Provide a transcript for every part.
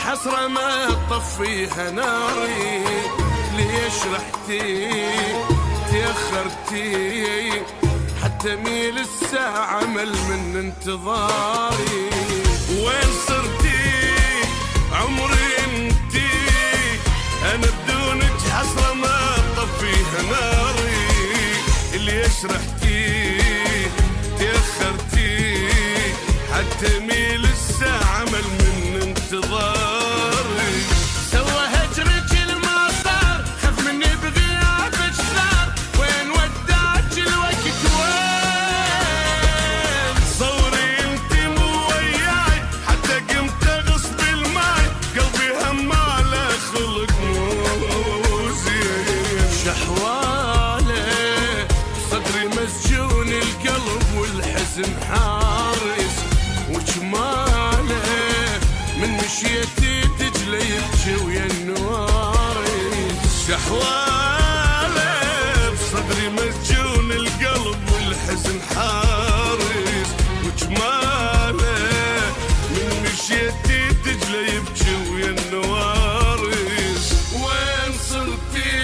حسرة ما تطفيها ناري، ليش رحتي تأخرتي حتى ميل الساعة مل من انتظاري. وين صرتي عمري انتي، انا بدونك حسرة ما تطفيها ناري، ليش رحتي تأخرتي حتى ميل الساعة مل من انتظاري. سوى هجرك الما صار، خاف مني بغيابك ثار، وين وداك الوقت وين؟ صوري انتي مو وياي، حتى قمت غصب الماي، قلبي هماله خلق مو زين. شحواله صدري مسجون القلب والحزن حارس، وجماله من مشيتي تجلي يبكي ويا النوارس. شحواله بصدري مسجون القلب والحزن حارس، وجماله من مشيتي تجلي يبكي ويا النوارس. وين صرتي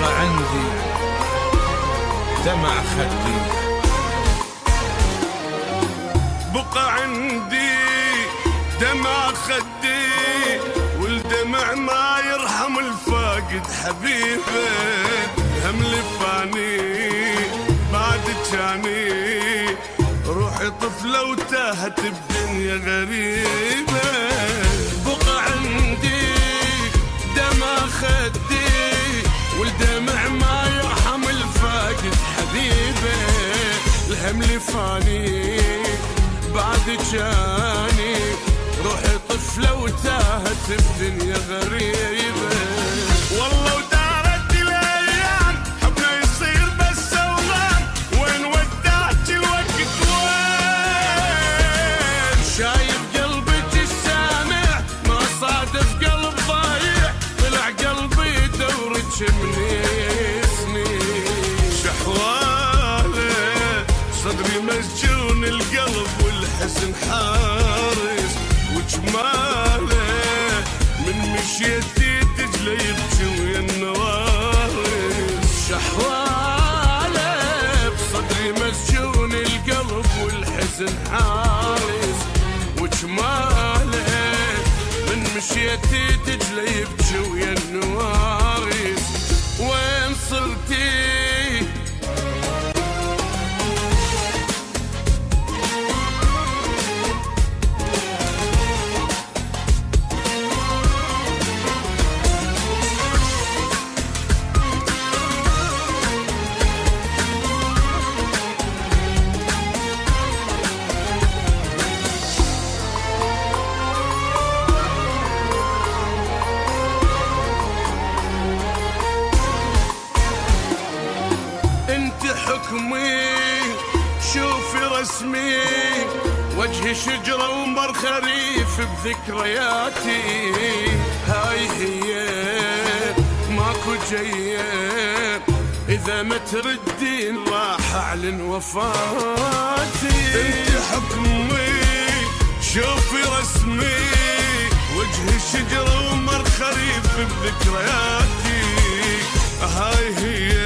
بقى عندي دمع خدي، بقى عندي دمع خدي، والدمع ما يرحم الفاقد حبيبه. هم لفاني بعد جاني، روحي طفلة وتاهت بدنيا غريبة. بقى عندي دمع خدي، والدمع ما يرحم الفاقد حبيبه. الهم لفاني بعد جاني، روحي طفلة وتاهت بدنيا غريبة. والله ودارت الايام حبنا يصير بس اوهام، وين ودعت الوقت وين؟ شايف قلبك السامع ما صادف قلب ضايع، طلع قلبي دورك من سنين. شحواله صدري مسجون القلب والحزن حارس، وجماله من مشيتي تجلي يبكي ويا النوارس. شحواله بصدري مسجون القلب والحزن حارس، وجماله من مشيتي تجلي يبكي ويا النوارس. وين صرتي حكمي شوفي رسمي، وجهي شجرة ومر خريف بذكرياتي. هاي هي ماكو جاية، إذا ما تردين راح أعلن وفاتي. انت حكمي شوفي رسمي، وجهي شجرة ومر خريف بذكرياتي. هاي هي